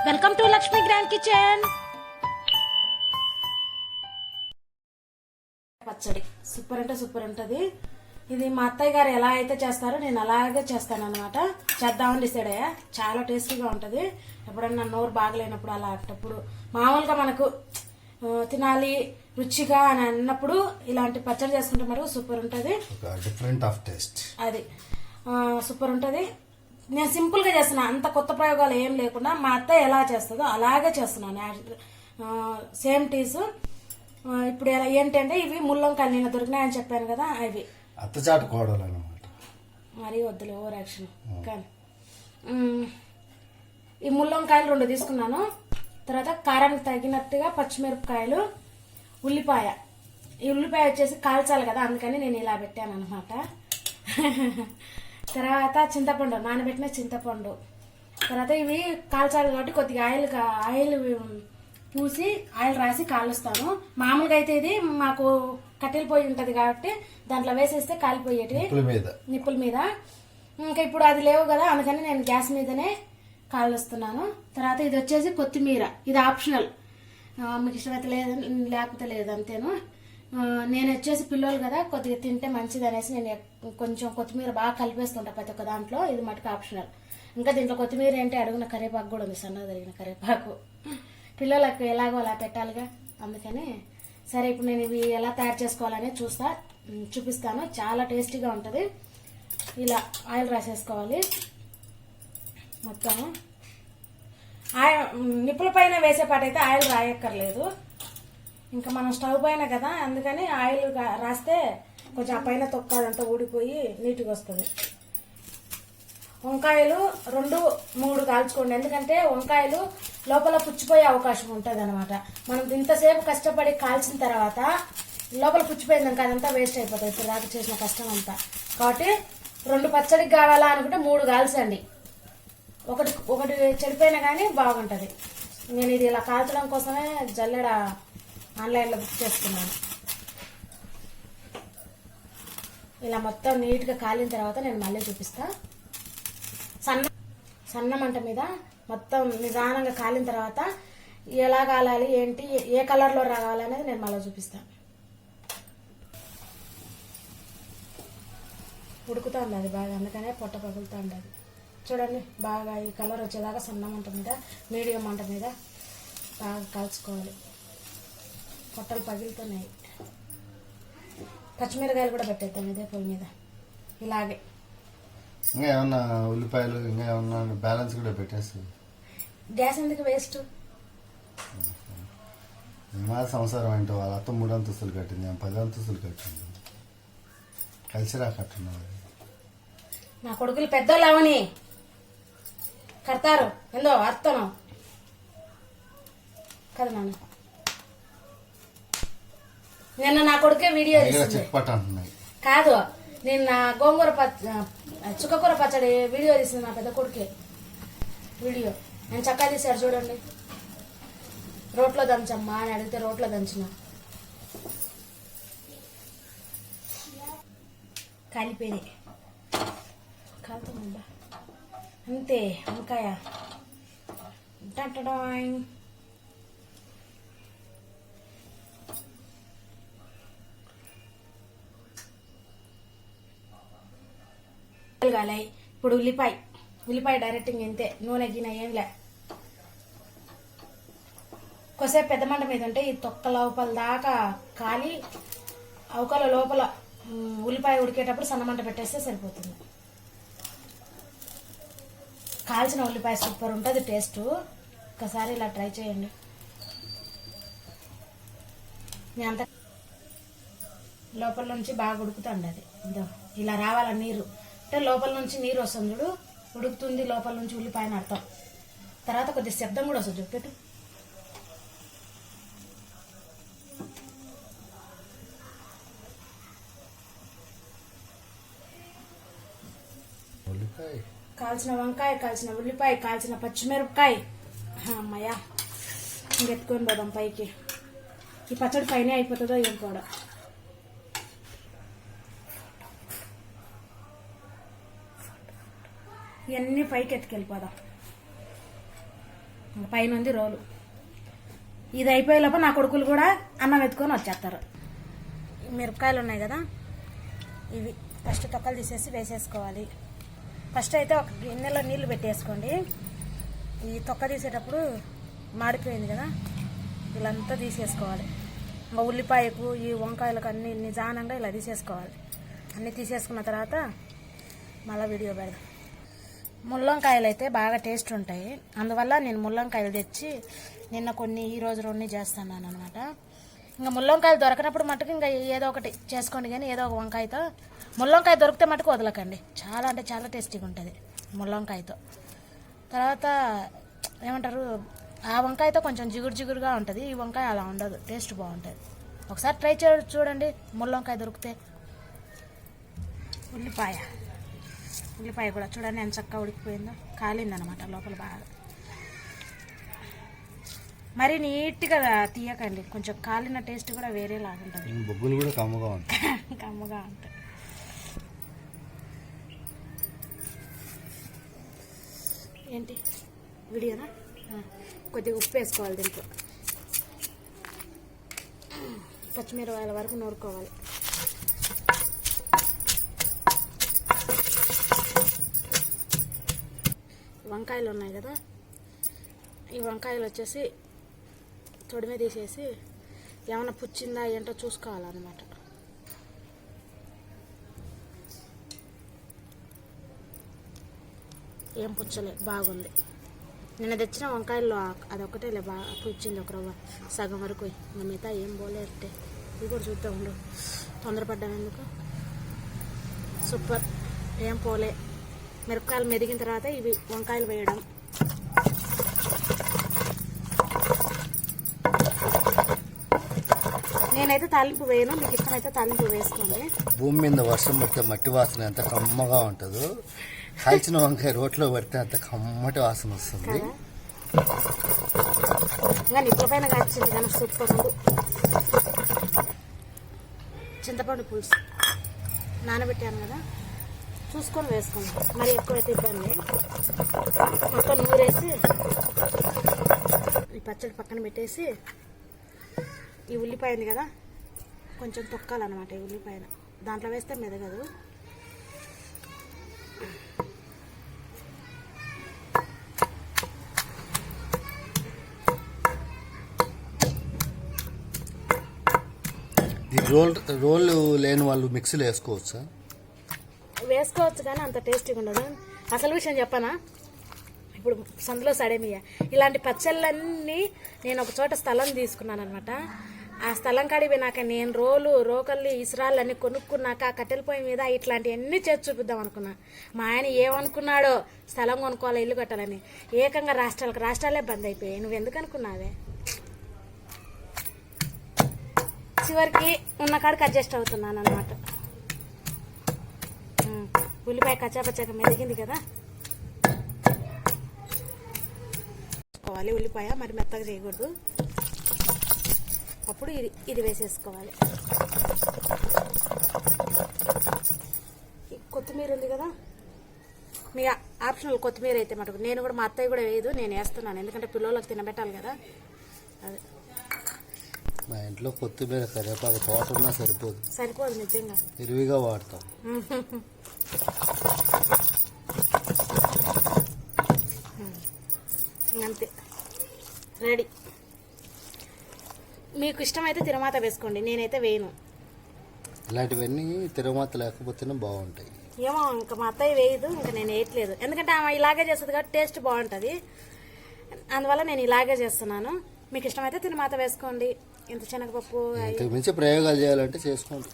Welcome to Lakshmi grand kitchen. పచ్చడి super అంటే super ఉంటది. ఇది మా అత్తయ్య గారు ఎలా అయితే చేస్తారో నేను అలాగే చేస్తాను అనమాట. చేద్దామని డిసైడ్ అయ్యా. చాలా టేస్టీగా ఉంటది. ఎప్పుడన్నా నోరు బాగలేనప్పుడు అలాంటప్పుడు మామూలుగా మనకు తినాలి రుచిగా అని అన్నప్పుడు ఇలాంటి పచ్చడి చేసుకుంటే మరి సూపర్ ఉంటది. డిఫరెంట్ ఆఫ్ టేస్ట్ అది సూపర్ ఉంటది. నేను సింపుల్ గా చేస్తున్నా, అంత కొత్త ప్రయోగాలు ఏం లేకుండా మా అత్తయ్య ఎలా చేస్తుందో అలాగే చేస్తున్నాను. సేమ్ టీస్. ఇప్పుడు ఏంటంటే ఇవి ముల్లంకాయలు నేను దొరికినాయని చెప్పాను కదా, అవి అత్తచాటు కోడలు అన్నమాట. మరీ వద్దులే ఓవర్ యాక్షన్. కానీ ఈ ముల్లంకాయలు 2 తీసుకున్నాను. తర్వాత కారానికి తగినట్టుగా పచ్చిమిరపకాయలు, ఉల్లిపాయ. ఈ ఉల్లిపాయ వచ్చేసి కాల్చాలి కదా, అందుకని నేను ఇలా పెట్టాను అనమాట. తర్వాత చింతపండు, నానబెట్టిన చింతపండు. తర్వాత ఇవి కాల్చాలి కాబట్టి కొద్దిగా ఆయిల్ పూసి ఆయిల్ రాసి కాలుస్తాను. మామూలుగా అయితే ఇది మాకు కట్టెల పొయ్యి ఉంటది కాబట్టి దాంట్లో వేసేస్తే కాలిపోయేటి నిప్పుల మీద. ఇంకా ఇప్పుడు అది లేవు కదా, అందుకని నేను గ్యాస్ మీదనే కాలుస్తున్నాను. తర్వాత ఇది వచ్చేసి కొత్తిమీర. ఇది ఆప్షనల్, మీకు ఇష్టమైతే లేదు లేకపోతే లేదు, అంతేను. నేను వచ్చేసి పిల్లలు కదా, కొద్దిగా తింటే మంచిది అనేసి నేను కొంచెం కొత్తిమీర బాగా కలిపేస్తుంటా ప్రతి ఒక్క దాంట్లో. ఇది మటుకు ఆప్షనల్. ఇంకా దీంట్లో కొత్తిమీర ఏంటి అడుగున కరివేపాకు కూడా ఉంది, సన్నగా తరిగిన కరివేపాకు. పిల్లలకు ఎలాగో అలా పెట్టాలిగా, అందుకని సరే ఇప్పుడు నేను ఇవి ఎలా తయారు చేసుకోవాలని చూపిస్తాను. చాలా టేస్టీగా ఉంటుంది. ఇలా ఆయిల్ రాసేసుకోవాలి మొత్తం. నిప్పుల పైన వేసేపాటైతే ఆయిల్ రాయక్కర్లేదు, ఇంకా మనం స్టవ్ పైన కదా, అందుకని ఆయిల్ రాస్తే కొంచెం ఆ పైన తొక్కాలంతా ఊడిపోయి నీట్గా వస్తుంది. వంకాయలు 2-3 కాల్చుకోండి, ఎందుకంటే వంకాయలు లోపల పుచ్చిపోయే అవకాశం ఉంటుంది అనమాట. మనం ఇంతసేపు కష్టపడి కాల్చిన తర్వాత లోపల పుచ్చిపోయింది అదంతా వేస్ట్ అయిపోతుంది, ఇప్పుడు దాకా చేసిన కష్టం అంతా. కాబట్టి 2 పచ్చడికి కావాలా అనుకుంటే 3 కాల్చండి. ఒకటి చెడిపోయినా కానీ బాగుంటుంది. నేను ఇది ఇలా కాల్చడం కోసమే జల్లెడ ఆన్లైన్లో బుక్ చేసుకున్నాను. ఇలా మొత్తం నీట్గా కాలిన తర్వాత నేను మళ్ళీ చూపిస్తా. సన్న మంట మీద మొత్తం నిదానంగా కాలిన తర్వాత ఎలా కాలాలి ఏంటి, ఏ కలర్లో రావాలి అనేది నేను మళ్ళీ చూపిస్తాను. ఉడుకుతుంది అది బాగా, అందుకనే పొట్ట పగులుతూ ఉండదు. చూడండి బాగా ఈ కలర్ వచ్చేదాకా సన్న మంట మీద, మీడియం మంట మీద బాగా కాల్చుకోవాలి. పొట్టలు పగిలితున్నాయి. పచ్చిమిరకాయలు కూడా పెట్టేద్దాం ఇదే పొయ్యి మీద ఇలాగే. ఇంకా ఏమన్నా ఉల్లిపాయలు ఇంకా ఏమన్నా బ్యాలెన్స్ కూడా పెట్టేస్తుంది. గ్యాస్ ఎందుకు వేస్ట్? మా సంసారం ఏంటో వాళ్ళ అత్త 3 అంతస్తులు కట్టింది, 10 అంతస్తులు కట్టింది. కలిసిరా కట్టున్నారు. నా కొడుకులు పెద్దోళ్ళు అవని కడతారు, ఎందో అర్థం కదా నాన్న. నిన్న నా కొడుకే వీడియో కాదు, నేను నా చుక్కకూర పచ్చడి వీడియో తీసింది నా పెద్ద కొడుకే వీడియో. నేను చక్కగా తీశారు చూడండి. రోట్లో దంచమ్మా అని అడిగితే రోట్లో దంచిన. కాలిపోయినాయి, కాలుతుందా అంతే. వంకాయ కాలాయి. ఇప్పుడు ఉల్లిపాయ డైరెక్టింగ్ ఇంతే, నూనె గిన్నె ఏం లే. కొసేపు పెద్ద మంట మీద ఉంటే ఈ తొక్క లోపల దాకా కాలి అవకల లోపల ఉల్లిపాయ ఉడికేటప్పుడు సన్నమంట పెట్టేస్తే సరిపోతుంది. కాల్చిన ఉల్లిపాయ సూపర్ ఉంటుంది టేస్ట్. ఒకసారి ఇలా ట్రై చేయండి. నేను అంత లోపల నుంచి బాగా ఉడుకుతుంది అది. ఇలా రావాల నీరు అంటే లోపల నుంచి నీరు వస్తుంది చూడు, ఉడుకుతుంది లోపల నుంచి ఉల్లిపాయని అర్థం. తర్వాత కొద్దిగా శబ్దం కూడా వస్తుంది చెప్పేటు. కాల్చిన వంకాయ, కాల్చిన ఉల్లిపాయ, కాల్చిన పచ్చిమిరపకాయ. అమ్మయ్యా ఇంకెత్తుకొని పోదాం పైకి. ఈ పచ్చడి పైన అయిపోతుందో ఏం కూడా. ఇవన్నీ పైకి ఎత్తుకెళ్ళిపోదాం. పైన ఉంది రోలు. ఇది అయిపోయేలోపు నా కొడుకులు కూడా అన్నం ఎత్తుకొని వచ్చేస్తారు. మిరపకాయలు ఉన్నాయి కదా, ఇవి ఫస్ట్ తొక్కలు తీసేసి వేసేసుకోవాలి. ఫస్ట్ అయితే ఒక గిన్నెలో నీళ్లు పెట్టేసుకోండి. ఈ తొక్క తీసేటప్పుడు మాడిపోయింది కదా, ఇలాంతా తీసేసుకోవాలి. ఇంకా ఉల్లిపాయకు ఈ వంకాయలకు అన్ని నిదానంగా ఇలా తీసేసుకోవాలి. అన్నీ తీసేసుకున్న తర్వాత మళ్ళీ వీడియో పెడదాం. ముల్లంకాయలు అయితే బాగా టేస్ట్ ఉంటాయి, అందువల్ల నేను ముల్లంకాయలు తెచ్చి నిన్న కొన్ని ఈ రోజు 2 చేస్తున్నాను అనమాట. ఇంకా ముల్లంకాయలు దొరకనప్పుడు మటుకు ఇంకా ఏదో ఒకటి చేసుకోండి, కానీ ఏదో ఒక వంకాయతో. ముల్లంకాయ దొరికితే మటుకు వదలకండి, చాలా అంటే చాలా టేస్టీగా ఉంటుంది ముల్లంకాయతో. తర్వాత ఏమంటారు, ఆ వంకాయతో కొంచెం జిగురుగా ఉంటుంది, ఈ వంకాయ అలా ఉండదు, టేస్ట్ బాగుంటుంది. ఒకసారి ట్రై చూడండి ముల్లంకాయ దొరికితే. ఉల్లిపాయ కూడా చూడండి ఎంత చక్కగా ఉడికిపోయిందో, కాలిందనమాట లోపల బాగా. మరి నీట్గా తీయకండి, కొంచెం కాలిన టేస్ట్ కూడా వేరేలాగా ఉంటుంది. బొగ్గులు కూడా కమ్మగా ఉంటాయి. కమ్మగా ఉంటాయి. ఏంటి వీడియోనా? కొద్దిగా ఉప్పు వేసుకోవాలి దీంట్లో, పచ్చిమిరపకాయల వరకు నూరుకోవాలి. వంకాయలు ఉన్నాయి కదా, ఈ వంకాయలు వచ్చేసి తొడిమే తీసేసి ఏమైనా పుచ్చిందా ఏంటో చూసుకోవాలన్నమాట. ఏం పుచ్చలే, బాగుంది. నిన్న తెచ్చిన వంకాయల్లో అదొక్కటే బాగా పుచ్చింది, ఒక రవ్వ సగం వరకు. ఇంకా మిగతా ఏం పోలేటే ఇది కూడా చూద్దాం ఉండు, తొందరపడ్డాం ఎందుకు. సూపర్, ఏం పోలే. మిరపకాయలు మెరిగిన తర్వాత ఇవి వంకాయలు వేయడం. నేనైతే తాలింపు వేయను, మీకు ఇష్టమైతే తాలింపు వేసుకోండి. భూమి మీద వర్షం పడితే మట్టి వాసన ఎంత కమ్మగా ఉంటుందో, కాల్చిన వంకాయ రోట్లో పడితే అంత కమ్మటి వాసన వస్తుంది. ఇంకా నిప్పుల పైన కాచింది కానీ సూపర్ ఉంది. చింతపండు పులుసు నానబెట్టాను కదా, చూసుకొని వేసుకోండి, మరి ఎక్కువైతే ఇబ్బంది. మొత్తం నూరేసి ఈ పచ్చడి పక్కన పెట్టేసి, ఈ ఉల్లిపాయ ఉంది కదా కొంచెం తొక్కాలన్నమాట. ఈ ఉల్లిపాయన దాంట్లో వేస్తే మెదగదు. రోల్ లేని వాళ్ళు మిక్సీలో వేసుకోవచ్చా? వేసుకోవచ్చు కానీ అంత టేస్టీగా ఉండదు. అసలు విషయం చెప్పనా, ఇప్పుడు సందులో సడేమియా ఇలాంటి పచ్చళ్ళన్నీ నేను ఒక చోట స్థలం తీసుకున్నాను అనమాట. ఆ స్థలం కాడికి పోయినాక నేను రోకల్లి ఇసురాళ్ళు అన్నీ కొనుక్కున్నాక ఆ కట్టెల పొయ్యి మీద ఇట్లాంటివన్నీ చేసి చూపిద్దాం అనుకున్నా. మా ఆయన ఏమనుకున్నాడో, స్థలం కొనుక్కోవాలి ఇల్లు కట్టాలని. ఏకంగా రాష్ట్రాలే బంద్ అయిపోయాయి. నువ్వు ఎందుకు అనుకున్నావే? చివరికి ఉన్న కాడికి అడ్జస్ట్ అవుతున్నాను అనమాట. ఉల్లిపాయ కచ్చాపచ్చాక మెదిగింది కదా, ఉల్లిపాయ మరి మెత్తగా చేయకూడదు. అప్పుడు ఇది వేసేసుకోవాలి. కొత్తిమీర ఉంది కదా, మీ ఆప్షనల్ కొత్తిమీర అయితే మటుకు. నేను కూడా, మా అత్తయ్య కూడా వేయదు, నేను వేస్తున్నాను ఎందుకంటే పిల్లలకు తినబెట్టాలి కదా. అదే మా ఇంట్లో కొత్తిమీర కరివేపాకు తోట ఉన్నా సరిపోదు నిజంగా, ఇరువిగా వాడతాం. అంతే, రెడీ. మీకు ఇష్టమైతే తిరుమాత వేసుకోండి, నేనైతే వేయను. ఇలాంటివన్నీ తిరుమాత లేకపోతేనే బాగుంటాయి. ఏమో ఇంకా మా అత్తయ్య వేయదు, ఇంకా నేను వేయట్లేదు. ఎందుకంటే ఆమె ఇలాగే చేస్తుంది కాబట్టి టేస్ట్ బాగుంటుంది, అందువల్ల నేను ఇలాగే చేస్తున్నాను. మీకు ఇష్టమైతే తిరుమాత వేసుకోండి. ఇంత శనగపప్పు మించి ప్రయోగాలు చేయాలంటే చేసుకోండి.